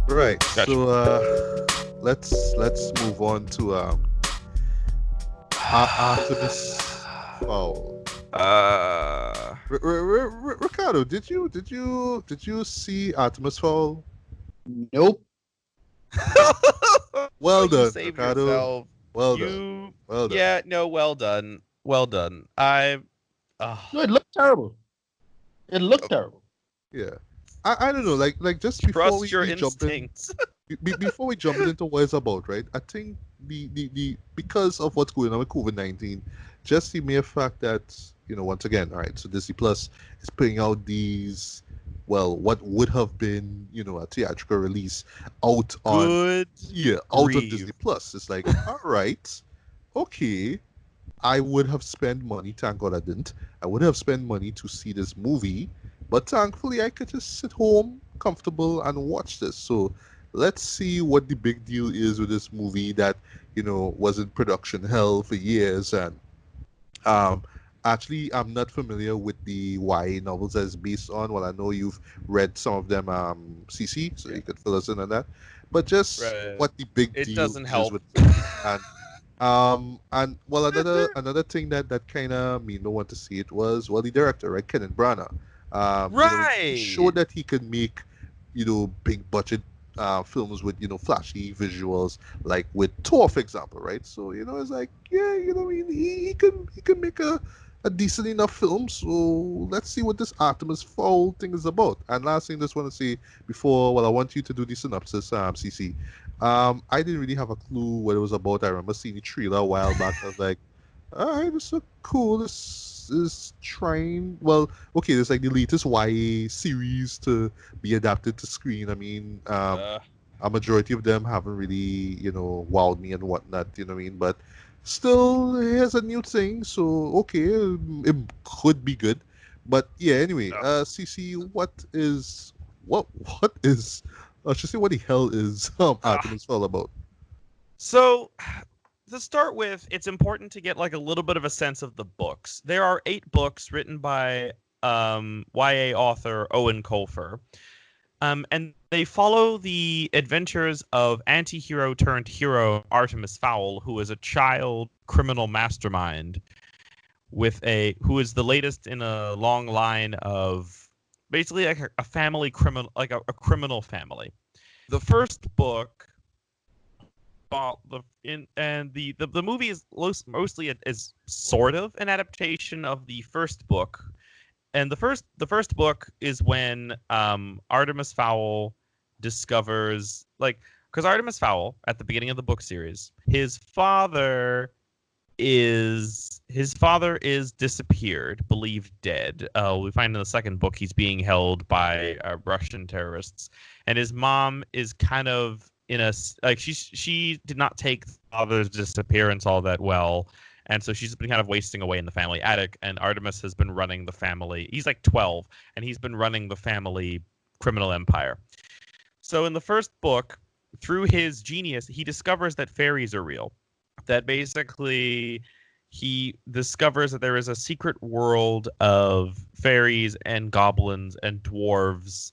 Right. Gotcha. So let's move on to Artemis Fowl. Ricardo, did you see Artemis Fowl? Nope. Well You done, saved Ricardo. yourself. Well done. Well done. Yeah, no, well done. Well done. No, it looked terrible. It looked terrible. Yeah. I don't know, like just before Trust your we jump in, instincts. before we jump into what it's about, right? I think the because of what's going on with COVID-19, just the mere fact that, once again, all right, so Disney Plus is putting out these, well, what would have been, a theatrical release out on Good. out on grief. Disney Plus. It's like, all right, okay, I would have spent money. Thank God I didn't. I would have spent money to see this movie, but thankfully I could just sit home, comfortable, and watch this. So let's see what the big deal is with this movie that was in production hell for years. And actually, I'm not familiar with the YA novels that it's based on. Well, I know you've read some of them, CC, so you could fill us in on that. But just Right. what the big It deal doesn't is help. with the movie. And well, another thing that kind of made me want to see it was, well, the director, right, Kenneth Branagh. He showed that he could make big budget films with flashy visuals, like with Thor, for example, right? So it's like, yeah, he can make a decent enough film. So let's see what this Artemis Fowl thing is about. And last thing, just want to say before, well, I want you to do the synopsis, CC. I didn't really have a clue what it was about. I remember seeing the trailer a while back. I was like, all right, this is cool. This is trying. Well, okay, it's like the latest YA series to be adapted to screen. I mean, a majority of them haven't really, wowed me and whatnot. You know what I mean? But still, here's a new thing. So okay, it could be good. But yeah, anyway, CC, what is? I should say, what the hell is Artemis Fowl about? So, to start with, it's important to get like a little bit of a sense of the books. There are 8 books written by YA author Owen Colfer. And they follow the adventures of anti-hero turned hero Artemis Fowl, who is a child criminal mastermind who is the latest in a long line of basically like a family criminal, like a criminal family. The first book, the movie is mostly is sort of an adaptation of the first book. And the first book is when Artemis Fowl discovers, like, because Artemis Fowl at the beginning of the book series, his father is disappeared, believed dead. We find in the second book he's being held by Russian terrorists, and his mom is kind of in a like she did not take father's disappearance all that well. And so she's been kind of wasting away in the family attic, and Artemis has been running the family. He's like 12, and he's been running the family criminal empire. So in the first book, through his genius, he discovers that fairies are real. That basically he discovers that there is a secret world of fairies and goblins and dwarves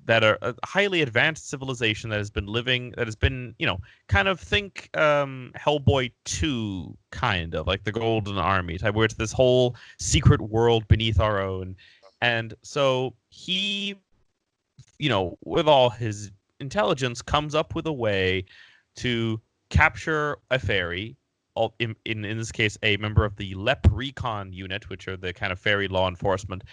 that are a highly advanced civilization that has been, kind of think Hellboy 2, kind of like the Golden Army type, where it's this whole secret world beneath our own. And so he, with all his intelligence, comes up with a way to capture a fairy, in this case, a member of the LEP Recon unit, which are the kind of fairy law enforcement,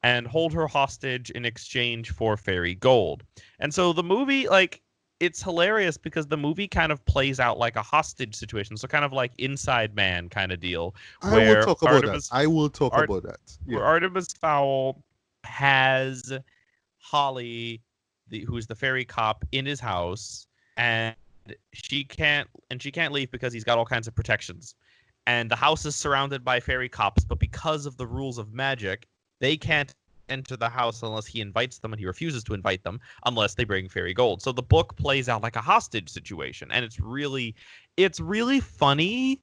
and hold her hostage in exchange for fairy gold. And so the movie, like, it's hilarious because the movie kind of plays out like a hostage situation. So kind of like Inside Man kind of deal. I will talk about that. Yeah. Where Artemis Fowl has Holly, who's the fairy cop, in his house, and she can't leave because he's got all kinds of protections. And the house is surrounded by fairy cops, but because of the rules of magic, they can't enter the house unless he invites them, and he refuses to invite them unless they bring fairy gold. So the book plays out like a hostage situation, and it's really funny.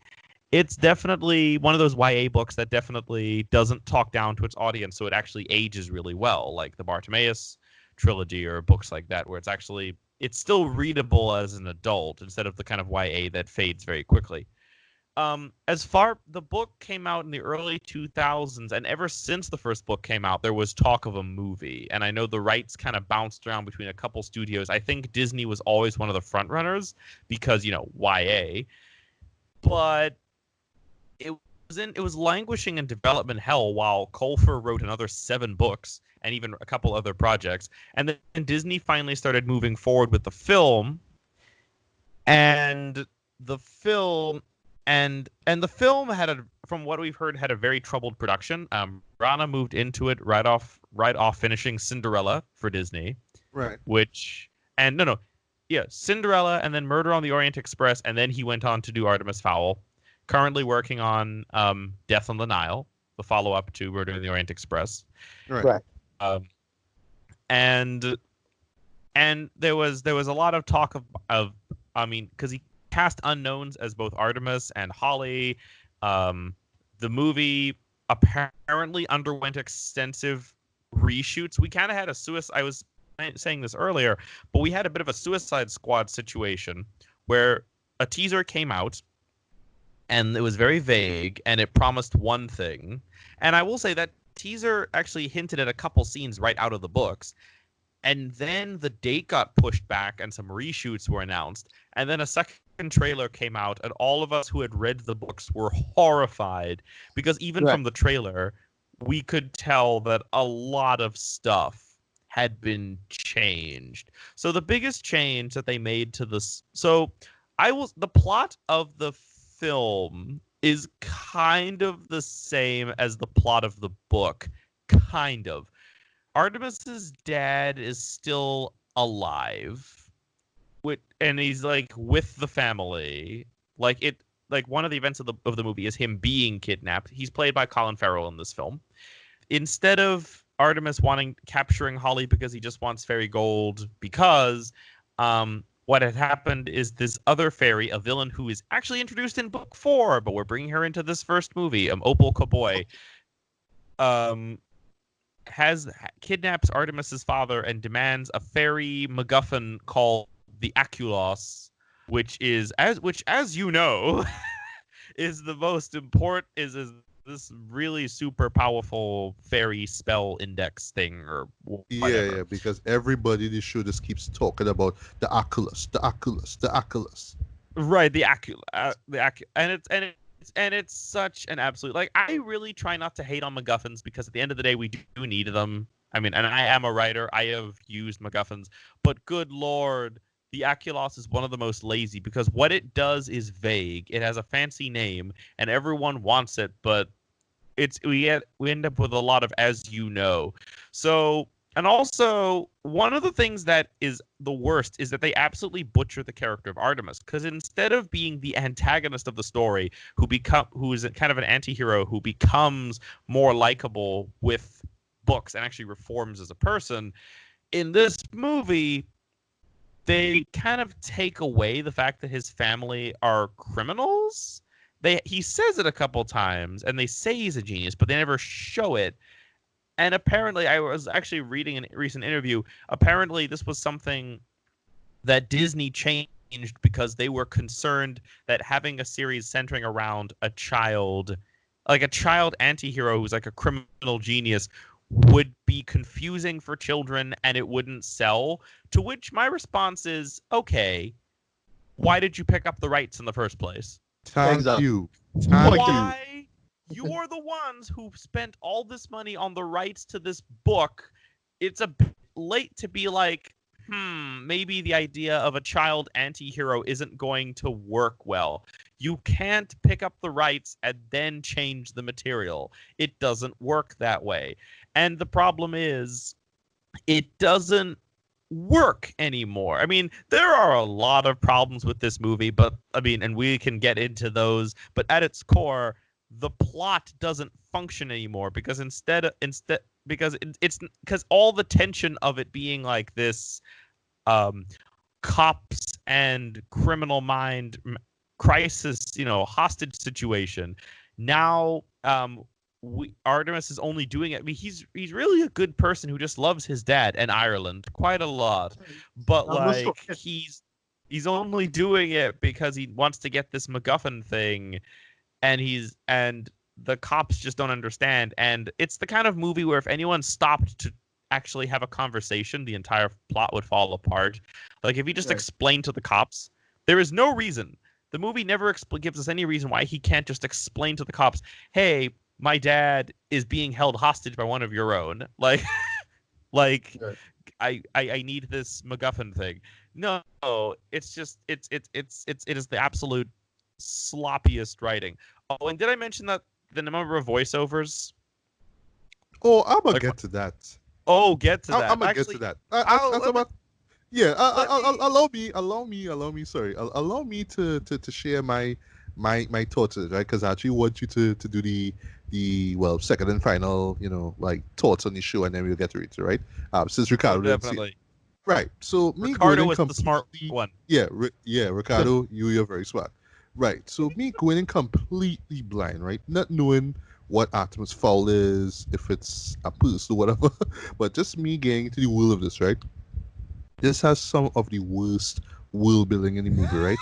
It's definitely one of those YA books that definitely doesn't talk down to its audience, so it actually ages really well, like the Bartimaeus trilogy or books like that, where it's still readable as an adult instead of the kind of YA that fades very quickly. The book came out in the early 2000s, and ever since the first book came out, there was talk of a movie. And I know the rights kind of bounced around between a couple studios. I think Disney was always one of the front runners because, YA. But it was languishing in development hell while Colfer wrote another 7 books and even a couple other projects. And then Disney finally started moving forward with the film. And the film from what we've heard, had a very troubled production. Rana moved into it right off finishing Cinderella for Disney. Right. Cinderella, and then Murder on the Orient Express, and then he went on to do Artemis Fowl. Currently working on Death on the Nile, the follow-up to Murder on the Orient Express. Right. And there was a lot of talk of because he cast unknowns as both Artemis and Holly. The movie apparently underwent extensive reshoots. We kind of had I was saying this earlier, but we had a bit of a Suicide Squad situation where a teaser came out and it was very vague and it promised one thing. And I will say that teaser actually hinted at a couple scenes right out of the books. And then the date got pushed back and some reshoots were announced. And then a second trailer came out, and all of us who had read the books were horrified because even from the trailer, we could tell that a lot of stuff had been changed. So the biggest change that they made to this... the plot of the film is kind of the same as the plot of the book. Kind of. Artemis's dad is still alive, and he's with the family. One of the events of the movie is him being kidnapped. He's played by Colin Farrell in this film. Instead of Artemis capturing Holly because he just wants fairy gold, because what had happened is this other fairy, a villain who is actually introduced in book 4, but we're bringing her into this first movie, Opal Cowboy, kidnaps Artemis's father and demands a fairy MacGuffin called the Aculos, which as you know is the most important is this really super powerful fairy spell index thing or whatever. Yeah, because everybody in the show just keeps talking about the Aculus. Right, the Aculus, and it's such an absolute I really try not to hate on MacGuffins because at the end of the day we do need them. I mean, and I am a writer. I have used MacGuffins, but good Lord, the Aculos is one of the most lazy because what it does is vague. It has a fancy name and everyone wants it, but we end up with a lot of as you know. So, and also one of the things that is the worst is that they absolutely butcher the character of Artemis, because instead of being the antagonist of the story who is kind of an anti-hero who becomes more likable with books and actually reforms as a person, in this movie they kind of take away the fact that his family are criminals. He says it a couple times, and they say he's a genius, but they never show it. And apparently, I was actually reading a recent interview. Apparently, this was something that Disney changed because they were concerned that having a series centering around a child anti-hero who's like a criminal genius, would be confusing for children and it wouldn't sell. To which my response is, okay, why did you pick up the rights in the first place? Thank you. Why? You are the ones who spent all this money on the rights to this book. It's a bit late to be like, maybe the idea of a child anti-hero isn't going to work well. You can't pick up the rights and then change the material. It doesn't work that way. And the problem is, it doesn't work anymore. I mean, there are a lot of problems with this movie, but and we can get into those, but at its core, the plot doesn't function anymore because instead it's because all the tension of it being like this cops and criminal mind crisis, hostage situation. Now Artemis is only doing it. I mean, he's really a good person who just loves his dad and Ireland quite a lot, but like he's only doing it because he wants to get this MacGuffin thing, and the cops just don't understand. And it's the kind of movie where if anyone stopped to actually have a conversation, the entire plot would fall apart. Like if he just explained to the cops, there is no reason. The movie never gives us any reason why he can't just explain to the cops, hey, my dad is being held hostage by one of your own. Like, I need this MacGuffin thing. No, it's just it is the absolute sloppiest writing. Oh, and did I mention that the number of voiceovers? Oh, I'm gonna get to that. Oh, get to that. I'm gonna get to that. Allow me. Sorry, allow me to share my thoughts, right? Because I actually want you to do the second and final, thoughts on the show, and then we'll get to it, right? Since Ricardo didn't see it. Right. So me Ricardo was the smart one. Yeah, Ricardo, you're very smart. Right. So me going in completely blind, right? Not knowing what Artemis Fowl is, if it's a person or whatever, but just me getting into the world of this, right? This has some of the worst world building in the movie, right?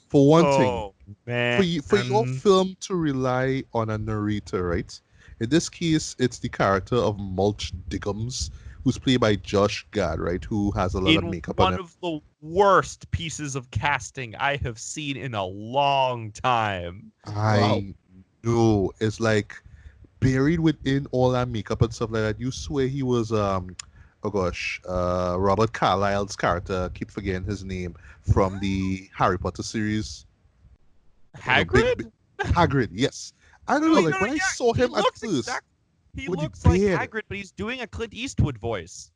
For one thing, man. For your film to rely on a narrator, right? In this case, it's the character of Mulch Diggums, who's played by Josh Gad, right? Who has a lot of makeup on him. One of the worst pieces of casting I have seen in a long time. I know. It's like buried within all that makeup and stuff like that. You swear he was Robert Carlyle's character. Keep forgetting his name from the Harry Potter series. Hagrid? Hagrid, yes. I don't know, when I saw him at first. He looks like Hagrid, but he's doing a Clint Eastwood voice.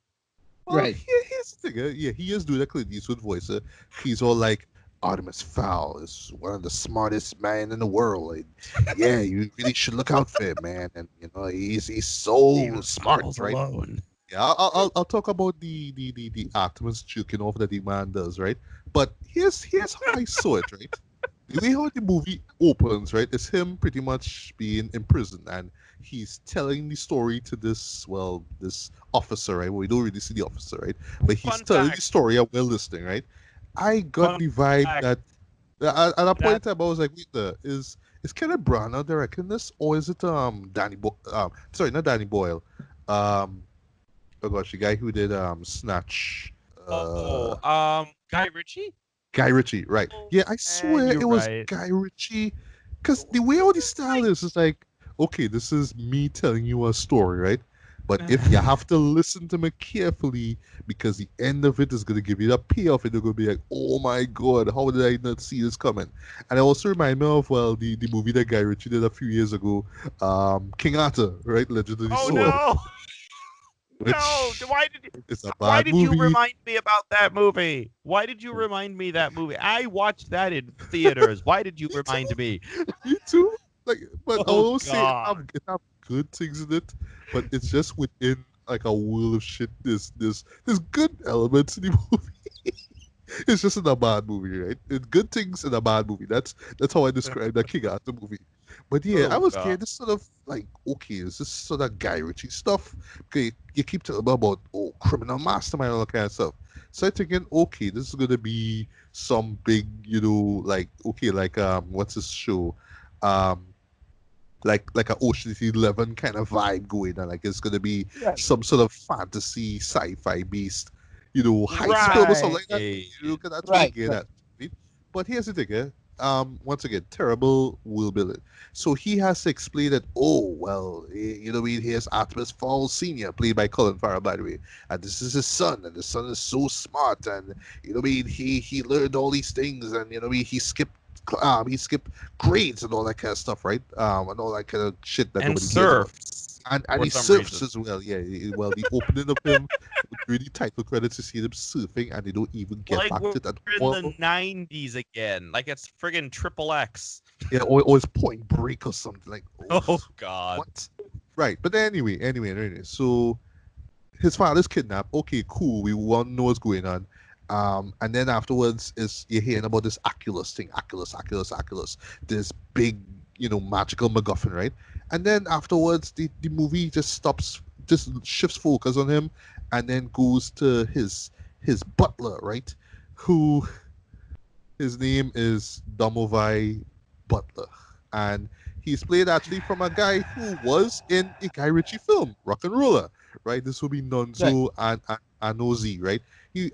Well, right. Here's the thing. Yeah, he is doing a Clint Eastwood voice. He's all like, Artemis Fowl is one of the smartest men in the world. And, yeah, you really should look out for him, man. And he's so smart, right? Alone. Yeah, I'll talk about the Artemis joking off that the man does, right? But here's how I saw it, right? The way how the movie opens, right, is him pretty much being imprisoned, and he's telling the story to this officer, right? Well, we don't really see the officer, right? But he's telling the story and we're listening, right? I got the vibe that at a point in time I was like, wait, is Kenneth Branagh directing this, or is it Danny sorry, not Danny Boyle, oh gosh, the guy who did Snatch, Guy Ritchie. Guy Ritchie, right? Yeah, I swear it was Guy Ritchie, because the way all the style is like, okay, this is me telling you a story, right? But if you have to listen to me carefully, because the end of it is going to give you that payoff, and you're going to be like, oh my god, how did I not see this coming? And it also reminds me of, the movie that Guy Ritchie did a few years ago, King Arthur, right? Legend of the Sword. No! Why did you remind me about that movie? Why did you remind me that movie? I watched that in theaters. Why did you remind me? Me too. But I will say it have good things in it, but it's just within like a world of shit. There's good elements in the movie. It's just in a bad movie, right? It's good things in a bad movie. That's how I describe that King Arthur movie. But yeah, I was getting this sort of like, okay, is this sort of Guy Ritchie stuff? Okay, you keep talking about criminal mastermind and all that kind of stuff. So I'm thinking, okay, this is gonna be some big, what's this show? Like an Ocean's 11 kind of vibe going on. Like it's gonna be some sort of fantasy, sci-fi based, heist film or something like that. You can actually get that. Right? But here's the thing, once again, terrible world building. So he has to explain that, here's Artemis Fowl Sr., played by Colin Farrell, by the way, and this is his son, and the son is so smart, and he learned all these things, and he skipped grades and all that kind of stuff, right? And all that kind of shit that nobody cares about. And he surfs as well. Yeah, well, the opening of him with really title credits, you see them surfing, and they don't even get back to that. We're in the 90s again, like it's friggin' XXX. Yeah, or it's Point Break or something like. Oh God! What? Right. But anyway. So his father's kidnapped. Okay, cool. We want to know what's going on. And then afterwards is you're hearing about this Oculus thing, Oculus, this big, magical MacGuffin, right? And then afterwards, the movie just stops, just shifts focus on him, and then goes to his butler, right? Who his name is Domovai Butler, and he's played actually from a guy who was in a Guy Ritchie film, Rock and Roller, right? This will be Right. Nonzo and Anozi, right?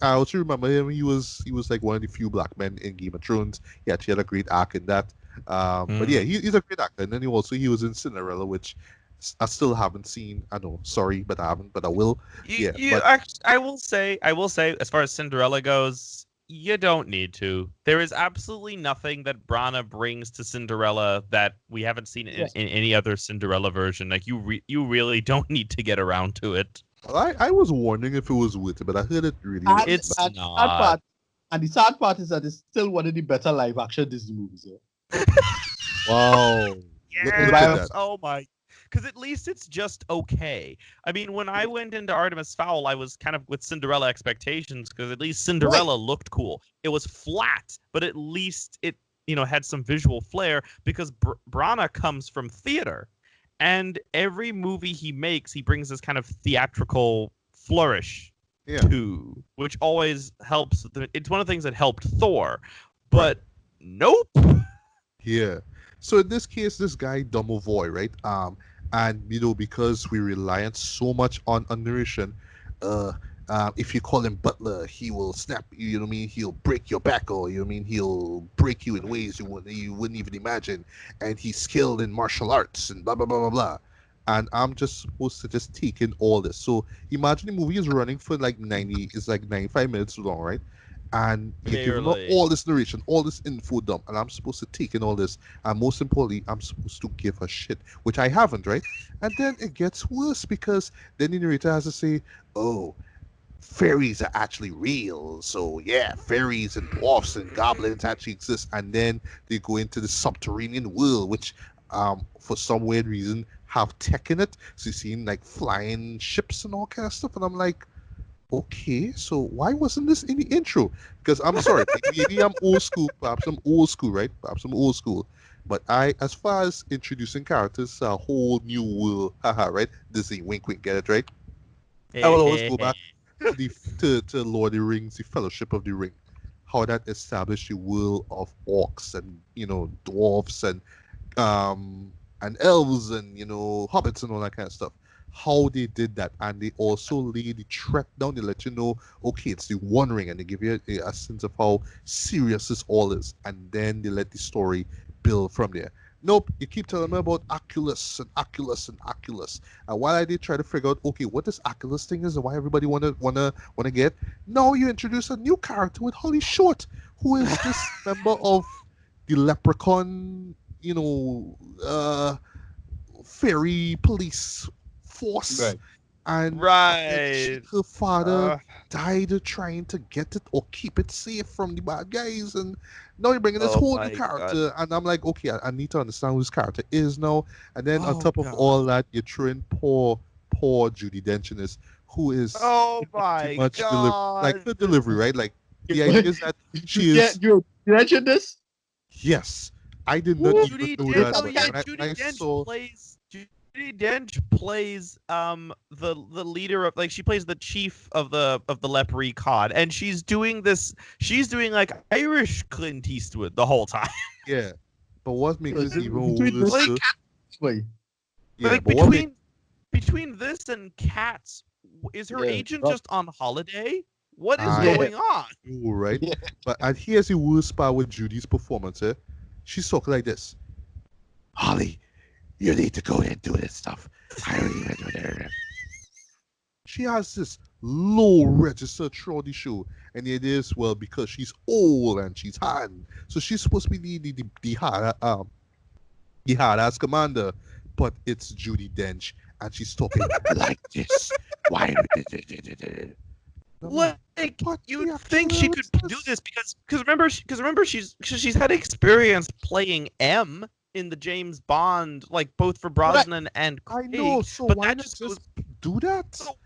I also remember him. He was like one of the few black men in Game of Thrones. He actually had a great arc in that. But yeah, he's a great actor. And then he was in Cinderella, which I still haven't seen. I know, sorry, but I haven't, but I will. Yeah, but I will say, as far as Cinderella goes, you don't need to. There is absolutely nothing that Brana brings to Cinderella that we haven't seen in, Yes. in any other Cinderella version. Like you really don't need to get around to it. I was wondering if it was worth it, but I heard it really And, wasn't. It's and not. The sad part, and the sad part is that it's still one of the better live action Disney movies. Yeah? Wow. Look at Yes. that. Oh my. Because at least it's just okay. I mean, when I went into Artemis Fowl, I was kind of with Cinderella expectations because at least Cinderella looked cool. It was flat, but at least it had some visual flair because Brana comes from theater, and every movie he makes, he brings this kind of theatrical flourish Yeah. to, which always helps. It's one of the things that helped Thor, but nope. Yeah. So in this case, this guy Domovoy, right? And because we reliant so much on narration, uh, if you call him Butler, he will snap you. You know what I mean? He'll break your back, or he'll break you in ways you wouldn't even imagine. And he's skilled in martial arts and blah blah blah blah blah. And I'm just supposed to just take in all this. So imagine the movie is running for like 95 minutes long, right? And you're giving me Barely. all this narration, all this info dump, and I'm supposed to take in all this, and most importantly, I'm supposed to give a shit, which I haven't, right? And then it gets worse because then the narrator has to say, "Oh, fairies are actually real, so yeah, fairies and dwarfs and goblins actually exist," and then they go into the subterranean world, which, for some weird reason, have tech in it. So you're seeing like flying ships and all kind of stuff, and I'm like, okay, so why wasn't this in the intro? Because I'm sorry, maybe I'm old school, perhaps I'm old school, right? Perhaps I'm old school. But as far as introducing characters, a whole new world, haha, right? Disney, wink, wink, get it right? I will always go back to to Lord of the Rings, the Fellowship of the Ring, how that established the world of orcs and dwarfs and elves and hobbits and all that kind of stuff. How they did that, and they also lay the threat down. They let you know, okay, it's the One Ring, and they give you a sense of how serious this all is, and then they let the story build from there. Nope, you keep telling me about Oculus and Oculus and Oculus, and while I did try to figure out, okay, what this Oculus thing is and why everybody wanna get, now you introduce a new character with Holly Short, who is this member of the Leprechaun, fairy police force, Right. and Right. her father died trying to get it or keep it safe from the bad guys, and now you're bringing this Oh whole new my character, and I'm like, okay, I need to understand who this character is now. And then on Oh top of God. all that, you throw in poor Judy Dench in this, who is Oh pretty my much like God. her delivery, right? Like the idea is that she Yeah, is, you mentioned this. yes, I did not Woo! even know that, but when I saw, Judy Dench plays the leader of, like, she plays the chief of the leprechaun, and she's doing like Irish Clint Eastwood the whole time. yeah, but what makes it even Between worse, this Like, way. yeah, like but what makes between this and Cats, is her Yeah, agent rough. just on holiday? What is I going on? know, right? Yeah. But and here's the worst part with Judy's performance, eh? She's talking like this. Holly, you need to go and do this stuff. I don't even do that. She has this low register throughout the show, and it is, well, because she's old and she's hot, so she's supposed to be the hard ass commander, but it's Judy Dench, and she's talking like this. Why? I'm like, Like, what you'd the think hell she is could do this because remember she's had experience playing M in the James Bond, like both for Brosnan and I Craig. know. So but why that not just just goes. do that? So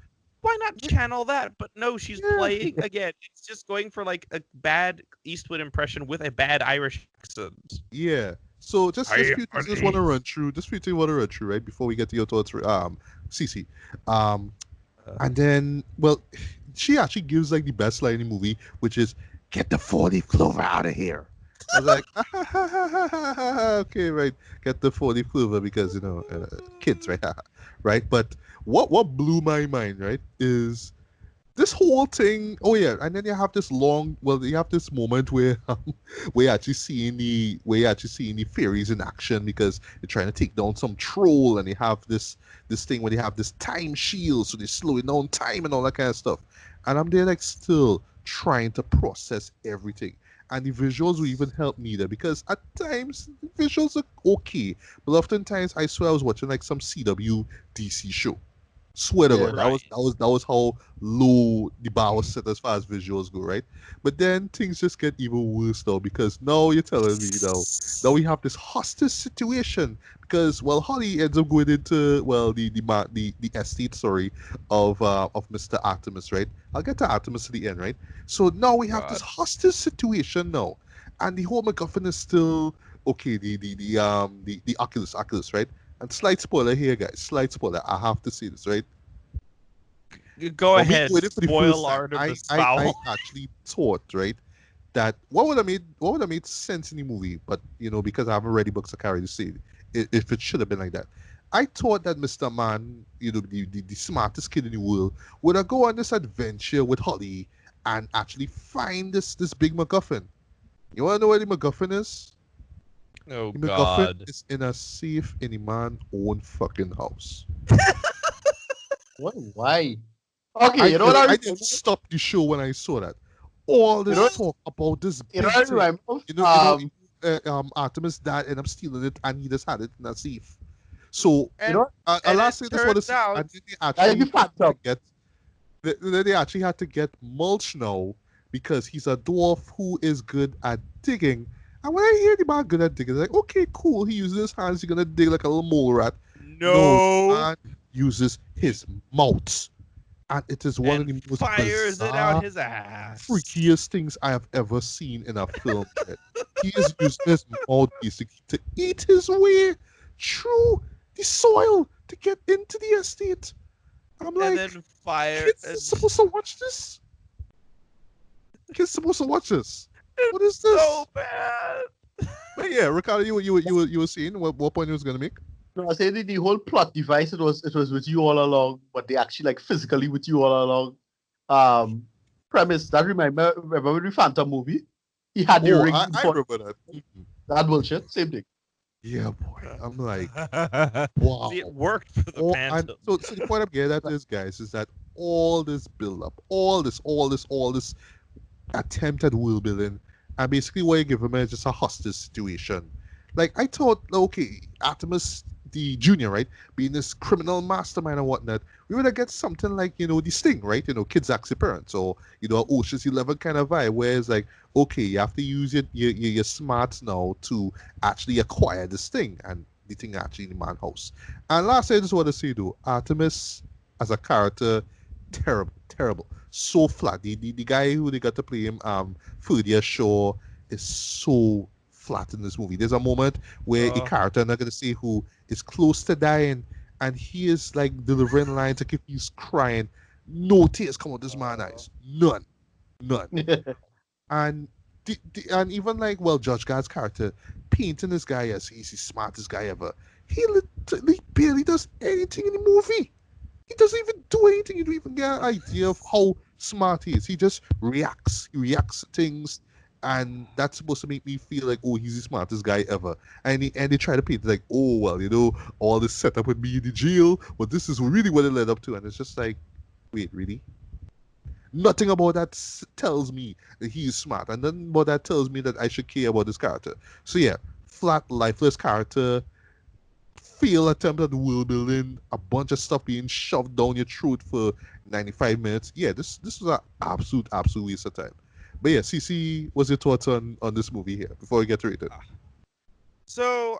why not channel that? But no, she's playing again. It's just going for like a bad Eastwood impression with a bad Irish accent. Yeah. So just few things just want to run through. Just few things want to run through, right? Before we get to your thoughts, Cece. And then, well, she actually gives like the best line in the movie, which is "Get the 4-leaf clover out of here." I was like, okay, right, get the 4-leaf clover because kids, right, right. But what blew my mind, right, is this whole thing. Oh yeah, and then you have this you have this moment where we're actually seeing the fairies in action because they're trying to take down some troll, and they have this thing where they have this time shield, so they're slowing down time and all that kind of stuff. And I'm there like still trying to process everything. And the visuals will even help me there because at times the visuals are okay, but oftentimes I swear I was watching like some CW DC show. Swear to Yeah. God, that was how low the bar was set as far as visuals go, right? But then things just get even worse though because now you're telling me now we have this hostage situation because Holly ends up going into the estate, sorry, of Mr. Artemis, right? I'll get to Artemis at the end, right? So now we have this God. hostage situation now, and the whole MacGuffin is still okay. The Oculus, right? And slight spoiler here, guys. Slight spoiler. I have to say this, right? Go When we ahead. waited for the Spoil first time, Artemis I Fowl. actually thought, right, that what would have made sense in the movie, but because I haven't read the books, I can't really say if it should have been like that. I thought that Mr. Man, the smartest kid in the world, would have go on this adventure with Holly and actually find this big MacGuffin. You wanna know where the MacGuffin is? Oh The MacGuffin God. is in a safe in the man's own fucking house. What? Why? Okay, you know what I didn't stop the show when I saw that. All You know, this talk about this you know big what I thing. remember? Artemis dad ended up stealing it and he just had it in a safe. So, You And know, and it last thing I just want to turns say, out and then they that is the actually had to phantom. get, they actually had to get Mulch now because he's a dwarf who is good at digging. And when I hear the man good at digging, it's like, okay, cool. He uses his hands. He's gonna dig like a little mole rat. No, the no, man uses his mouth, and it is one of and the most fires it out bizarre, his ass. freakiest things I have ever seen in a film. Right? He is using his mouth basically to eat his way through the soil to get into the estate. I'm And like, then fire. kids are supposed to watch this. Kids supposed to watch this. What is It's so this? bad. But yeah, Ricardo, you were saying what point you was gonna make? No, I say the whole plot device. It was with you all along, but they actually like physically with you all along. Premise that remember the Phantom movie? He had the Oh, ring I before remember that. Mhm. that bullshit. Same thing. Yeah, boy. I'm like, See, it wow. worked for the And Phantom. so the point I'm getting at is, guys, is that all this build up, all this attempt at world building, and basically what you give him is just a hostage situation. Like I thought, okay, Artemis the Junior, right, being this criminal mastermind and whatnot, we would have get something like the Sting, right? Kids ask your parents, or Ocean's 11 kind of vibe, where it's like, okay, you have to use your smarts now to actually acquire this thing, and the thing actually in the man house. And last, I just want to say though, Artemis as a character, terrible, terrible, so flat. The guy who they got to play him, Ferdia Shaw, is so flat in this movie. There's a moment where a character, I'm not gonna say who, is close to dying, and he is like delivering lines like if he's crying. No tears come out this man's eyes. None. None. And and even like Judge God's character painting this guy as he's the smartest guy ever. He literally barely does anything in the movie. He doesn't even do anything. You don't even get an idea of how smart he is. He just reacts. He reacts to things, and that's supposed to make me feel like, oh, he's the smartest guy ever. And they try to paint it like, oh, well, all this setup with me in the jail, but this is really what it led up to. And it's just like, wait, really? Nothing about that tells me that he's smart, and nothing about that tells me that I should care about this character. So yeah, flat, lifeless character, fail attempt at world building, a bunch of stuff being shoved down your throat for 95 minutes. Yeah, this was an absolute waste of time. But yeah, CC, what's your thoughts on this movie here before we get to it? So,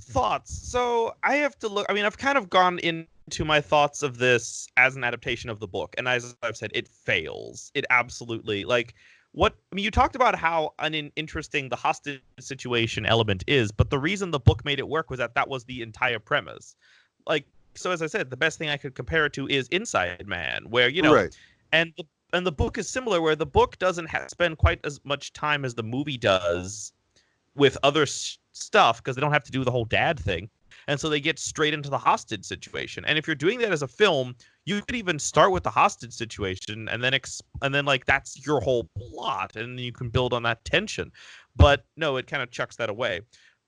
thoughts. So I have to look. I mean, I've kind of gone into my thoughts of this as an adaptation of the book, and as I've said, it fails. It absolutely you talked about how uninteresting the hostage situation element is, but the reason the book made it work was that was the entire premise. So as I said, the best thing I could compare it to is Inside Man, where Right. and the book is similar, where the book doesn't spend quite as much time as the movie does with other stuff because they don't have to do the whole dad thing, and so they get straight into the hostage situation. And if you're doing that as a film, you could even start with the hostage situation and then like that's your whole plot, and you can build on that tension. But no, it kind of chucks that away.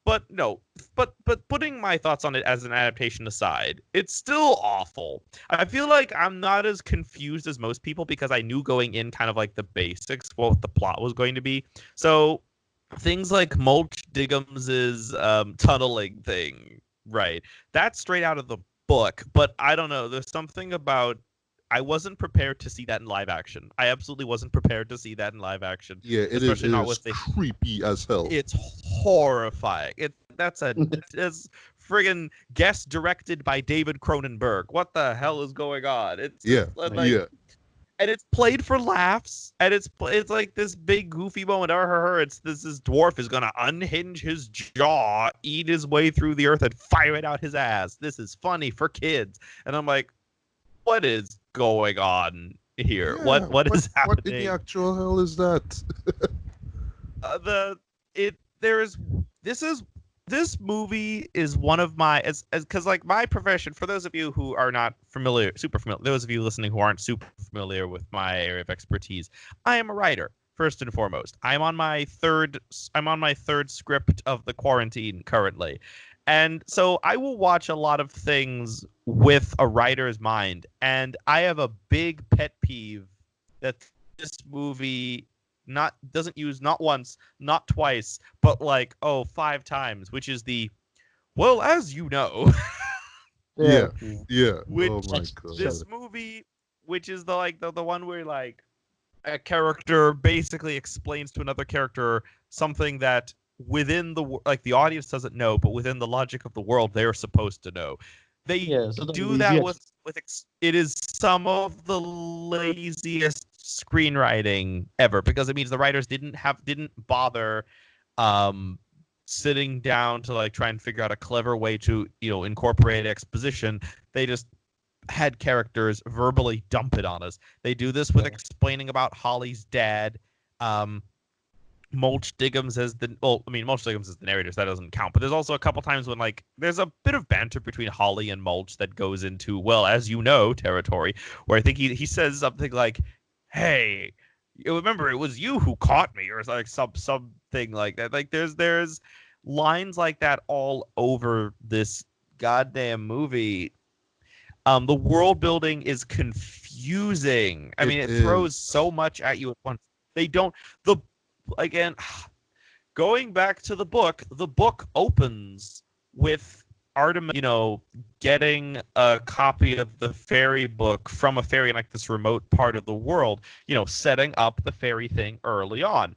But no, but putting my thoughts on it as an adaptation aside, it's still awful. I feel like I'm not as confused as most people because I knew going in kind of like the basics, what the plot was going to be. So things like Mulch Diggums's tunneling thing, right? That's straight out of the book, but I don't know. There's something about I wasn't prepared to see that in live action. I absolutely wasn't prepared to see that in live action. Yeah, it is. It is creepy as hell. It's horrifying. That's friggin' guest directed by David Cronenberg. What the hell is going on? It's yeah. And it's played for laughs, and it's like this big goofy moment. This dwarf is gonna unhinge his jaw, eat his way through the earth, and fire it out his ass. This is funny for kids, and I'm like, what is going on here? Yeah, what is happening? What in the actual hell is that? This movie is one of my because like my profession, for those of you who are not super familiar, those of you listening who aren't super familiar with my area of expertise, I am a writer first and foremost. I'm on my third script of the quarantine currently. And so I will watch a lot of things with a writer's mind, and I have a big pet peeve that this movie doesn't use not once, not twice, but 5 times, which is well, as you know. Yeah. Which, oh my god. This movie, which is the one where a character basically explains to another character something that within the audience doesn't know, but within the logic of the world they're supposed to know. They do that with it is some of the laziest screenwriting ever, because it means the writers didn't bother sitting down to try and figure out a clever way to incorporate exposition. They just had characters verbally dump it on us. They do this with explaining about Holly's dad. Mulch Diggums Mulch Diggums is the narrator, so that doesn't count. But there's also a couple times when there's a bit of banter between Holly and Mulch that goes into, well, as you know, territory, where I think he says something like, "Hey, you remember it was you who caught me," or something like that. There's lines like that all over this goddamn movie. The world building is confusing. I mean, it throws so much at you at once. Again, going back to the book opens with Artemis, getting a copy of the fairy book from a fairy in this remote part of the world, setting up the fairy thing early on.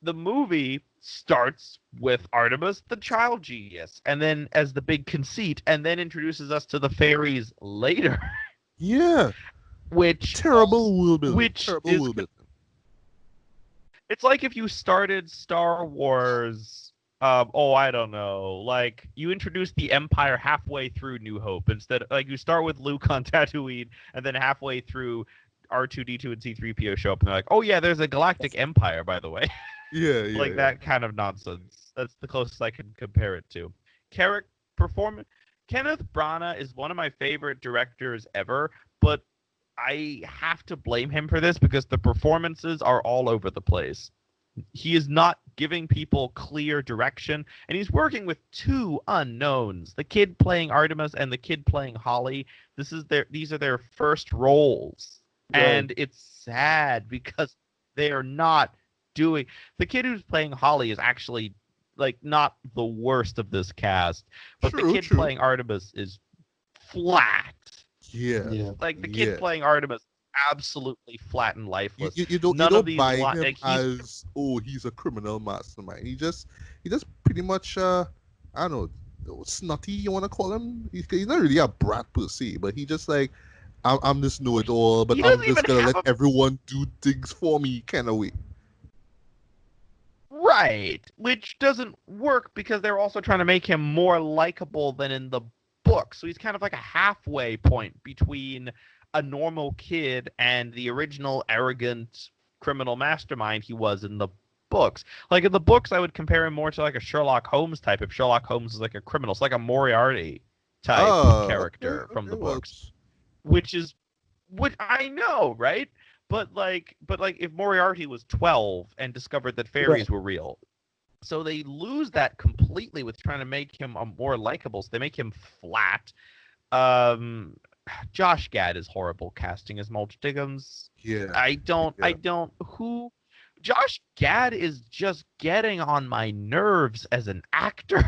The movie starts with Artemis, the child genius, and then as the big conceit, and then introduces us to the fairies later. Yeah. Terrible world building. It's like if you started Star Wars, I don't know, you introduce the Empire halfway through New Hope instead. You start with Luke on Tatooine, and then halfway through R2-D2 and C-3PO show up, and they're like, oh yeah, there's a galactic empire, by the way. Yeah. That kind of nonsense. That's the closest I can compare it to. Performance. Kenneth Branagh is one of my favorite directors ever, but I have to blame him for this because the performances are all over the place. He is not giving people clear direction, and he's working with two unknowns: the kid playing Artemis and the kid playing Holly. These are their first roles, right. And it's sad because they are not doing. The kid who's playing Holly is actually not the worst of this cast, but the kid playing Artemis is flat. Yeah. The kid playing Artemis, absolutely flat and lifeless. You don't buy him as he's a criminal mastermind. He just pretty much I don't know, snotty, you want to call him. He's not really a brat per se, but he just like, I'm this know-it-all, but He I'm doesn't just even gonna have let everyone do things for me kind of way. Right, which doesn't work because they're also trying to make him more likable than in the book. So he's kind of like a halfway point between a normal kid and the original arrogant criminal mastermind he was in the books. Like in the books, I would compare him more to like a Sherlock Holmes type if Sherlock Holmes is like a criminal. It's like a Moriarty type character from the Well, books, which is what I know, right? But like if Moriarty was 12 and discovered that fairies were real. So they lose that completely with trying to make him a more likable. So they make him flat. Josh Gad is horrible casting as Mulch Diggums. yeah. I don't who Josh Gad is just getting on my nerves as an actor.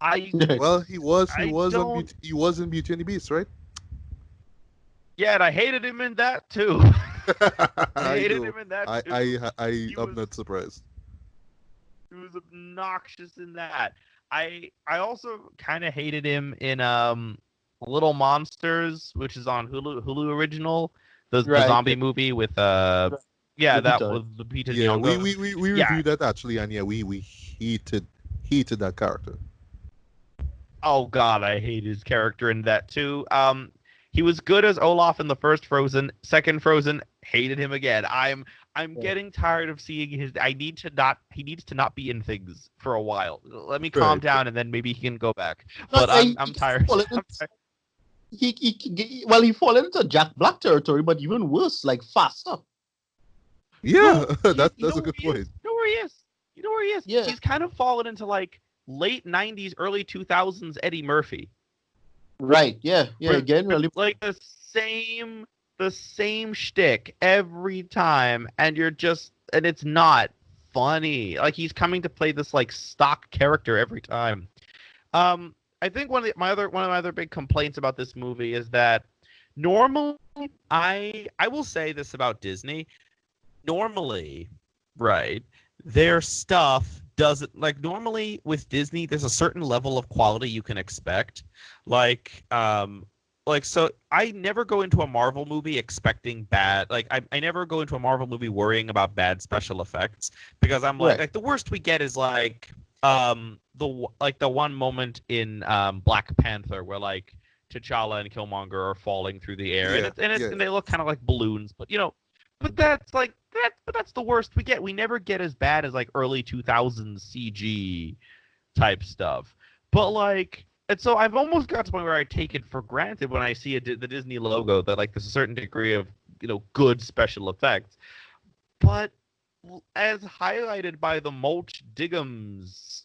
Well, he was don't he was in Beauty and the Beast, right? Yeah, and I hated him in that too. I hated him in that too. I'm not surprised. He was obnoxious in that. I also kind of hated him in Little Monsters, which is on Hulu original, the zombie movie with that was the Peter Nyong'o. We reviewed that actually, and yeah, we hated that character. Oh God, I hate his character in that too. He was good as Olaf in the first Frozen. Second Frozen, hated him again. I'm getting tired of seeing his. He needs to not be in things for a while. Let me calm down, and then maybe he can go back. But I'm tired. He fall into Jack Black territory, but even worse, like faster. Yeah, that's a good point. You know where he is. You know where he is. Yeah. He's kind of fallen into like late '90s, early 2000s Eddie Murphy. Right. Yeah. Again, really like the same shtick every time, and it's not funny. Like he's coming to play this like stock character every time. I think one of my other big complaints about this movie is that normally I will say this about Disney. Normally, right, their stuff doesn't like normally with Disney there's a certain level of quality you can expect. So I never go into a Marvel movie expecting bad. Like I never go into a Marvel movie worrying about bad special effects because I'm like the worst we get is like the one moment in Black Panther where like T'Challa and Killmonger are falling through the air and they look kind of like balloons, but that's the worst we get. We never get as bad as like early 2000s CG type stuff. But like, and so I've almost got to the point where I take it for granted when I see the Disney logo that like there's a certain degree of good special effects. But as highlighted by the Mulch Diggums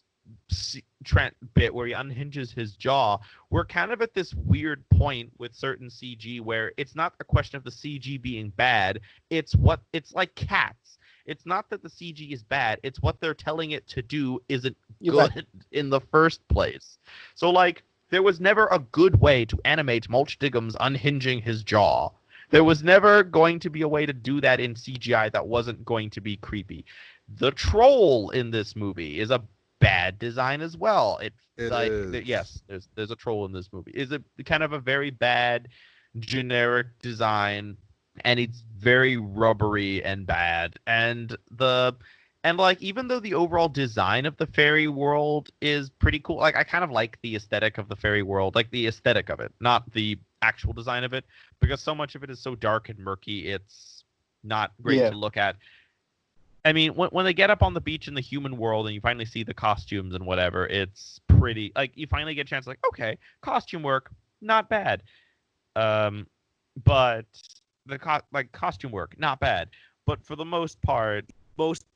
bit where he unhinges his jaw, we're kind of at this weird point with certain CG where it's not a question of the CG being bad, it's like Cats. It's not that the CG is bad, it's what they're telling it to do isn't good in the first place. So like there was never a good way to animate Mulch Diggums unhinging his jaw. There was never going to be a way to do that in CGI that wasn't going to be creepy. The troll in this movie is a bad design as well. Yes, there's a troll in this movie. Is it kind of a very bad generic design, and it's very rubbery and bad. And like even though the overall design of the fairy world is pretty cool, like I kind of like the aesthetic of the fairy world, like the aesthetic of it, not the actual design of it, because so much of it is so dark and murky. It's not great to look at. I mean, when they get up on the beach in the human world and you finally see the costumes and whatever, it's pretty. Like you finally get a chance, like okay, costume work, not bad. But costume work, not bad. But for the most part, most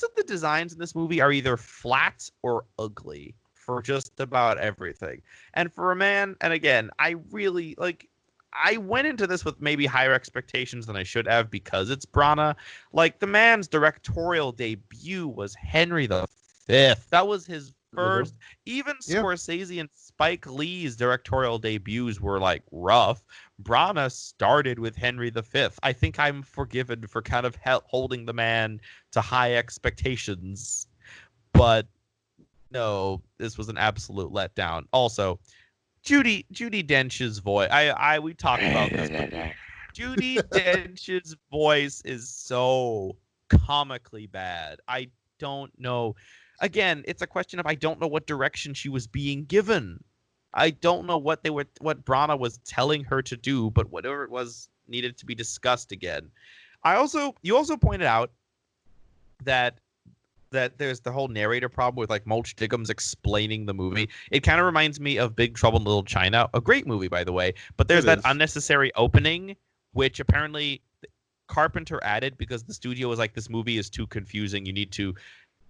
of the designs in this movie are either flat or ugly for just about everything. And for a man, and again, I really I went into this with maybe higher expectations than I should have because it's Branagh. Like the man's directorial debut was Henry V. That was his first. Even Scorsese and Spike Lee's directorial debuts were like rough. Branagh started with Henry V. I think I'm forgiven for kind of holding the man to high expectations, but no, this was an absolute letdown. Also, Judy Dench's voice. We talked about this, but Judy Dench's voice is so comically bad. I don't know. Again, it's a question of I don't know what direction she was being given. I don't know what Branagh was telling her to do, but whatever it was needed to be discussed again. You also pointed out that there's the whole narrator problem with like Mulch Diggums explaining the movie. It kind of reminds me of Big Trouble in Little China, a great movie by the way, but there's that unnecessary opening which apparently Carpenter added because the studio was like, this movie is too confusing. You need to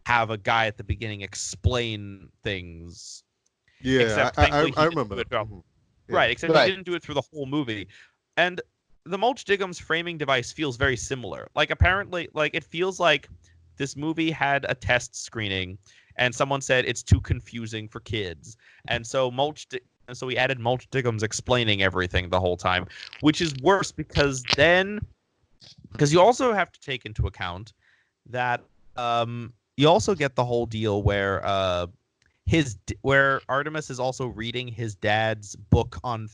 have a guy at the beginning explain things. Yeah, I remember. Mm-hmm. Right, except he didn't do it through the whole movie. And the Mulch Diggums framing device feels very similar. Like apparently, like it feels like this movie had a test screening and someone said it's too confusing for kids. And so we added Mulch Diggums explaining everything the whole time, which is worse because you also have to take into account that you also get the whole deal where Artemis is also reading his dad's book on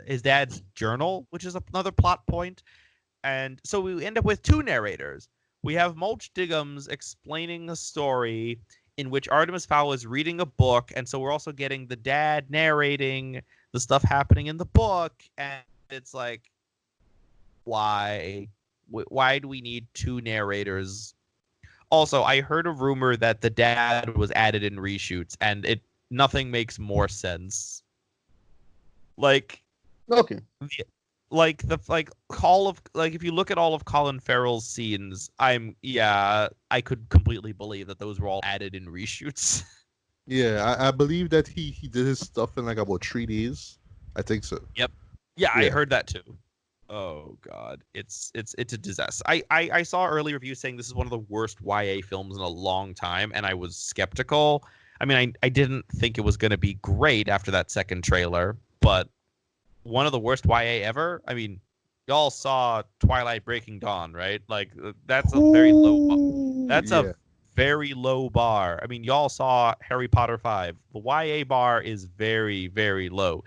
his dad's journal, which is another plot point. And so we end up with two narrators. We have Mulch Diggums explaining a story in which Artemis Fowl is reading a book, and so we're also getting the dad narrating the stuff happening in the book, and it's like, why do we need two narrators? Also, I heard a rumor that the dad was added in reshoots, and nothing makes more sense. Like, okay, if you look at all of Colin Farrell's scenes, I could completely believe that those were all added in reshoots. Yeah, I believe that he did his stuff in like about 3 days. I think so. Yep. Yeah, I heard that too. Oh god, it's a disaster. I saw early reviews saying this is one of the worst YA films in a long time, and I was skeptical. I mean, I didn't think it was going to be great after that second trailer, but one of the worst YA ever. I mean, y'all saw Twilight Breaking Dawn, right? Like that's a very low. That's a very low bar. I mean, y'all saw Harry Potter 5. The YA bar is very, very low.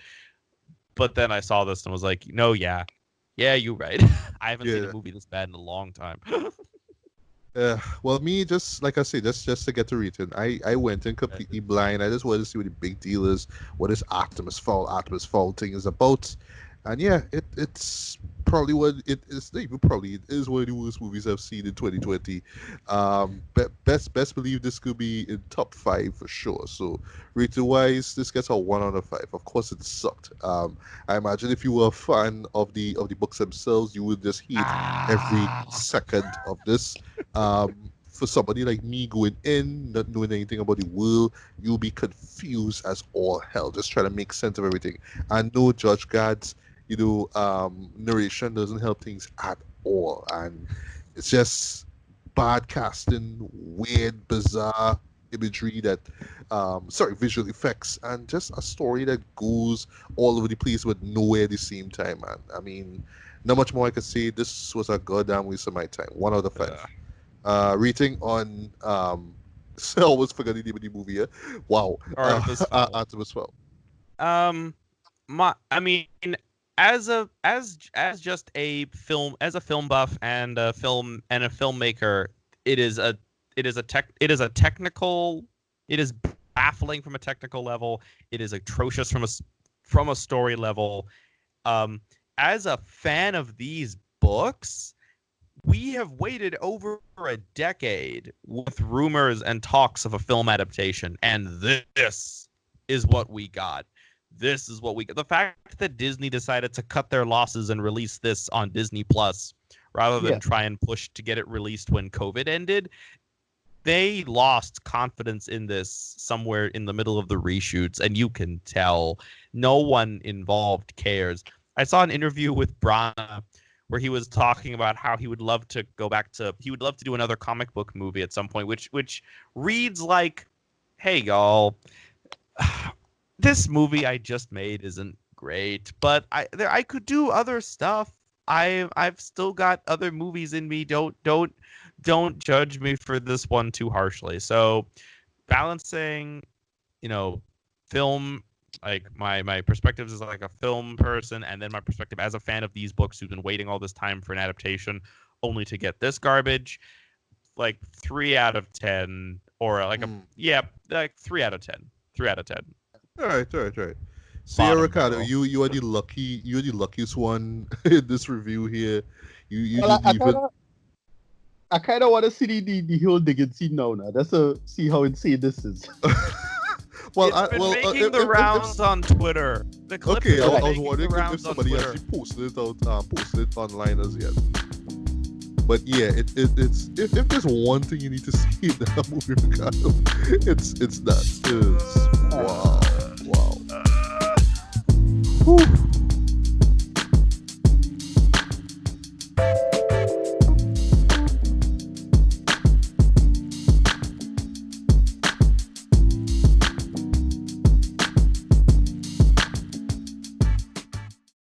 But then I saw this and was like, no, yeah, you're right. I haven't seen a movie this bad in a long time. Well, me, just like I say, just to get to return, I went in completely blind. I just wanted to see what the big deal is, what this Artemis Fowl thing is about. And yeah, it's probably what it is. Probably it is one of the worst movies I've seen in 2020. Best believe this could be in top 5 for sure. So rating wise, this gets a 1 out of 5. Of course, it sucked. I imagine if you were a fan of the books themselves, you would just hate every second of this. For somebody like me going in, not knowing anything about the world, you'll be confused as all hell, just trying to make sense of everything. And no Judge Gad's, narration doesn't help things at all. And it's just bad casting, weird, bizarre imagery visual effects, and just a story that goes all over the place but nowhere at the same time, man. I mean, not much more I could say. This was a goddamn waste of my time. 1 out of 5. Rating on I almost forgot the name of the movie. Yeah? Wow. Artemis Fowl. I mean, as just a film buff and a filmmaker, it is baffling from a technical level. It is atrocious from a story level. As a fan of these books, we have waited over a decade with rumors and talks of a film adaptation, and this is what we got. This is what we got. The fact that Disney decided to cut their losses and release this on Disney Plus rather than try and push to get it released when COVID ended, they lost confidence in this somewhere in the middle of the reshoots, and you can tell no one involved cares. I saw an interview with Branagh where he was talking about how he would love to do another comic book movie at some point, which reads like, hey, y'all, this movie I just made isn't great, but I could do other stuff. I've still got other movies in me. Don't judge me for this one too harshly. So balancing, film, like my perspectives as like a film person, and then my perspective as a fan of these books who's been waiting all this time for an adaptation only to get this garbage, like 3 out of 10, or like like 3 out of 10. 3 out of 10. All right. So yeah, Ricardo, you are the luckiest one in this review here. I kind of want to see the whole digging scene now. That's see how insane this is. It's been making the rounds on Twitter. The clip okay, I was making wondering the if rounds on somebody Twitter. actually posted it online as yet. But yeah, it's if there's one thing you need to see in that movie, Ricardo, it's that. It is wow. Whew.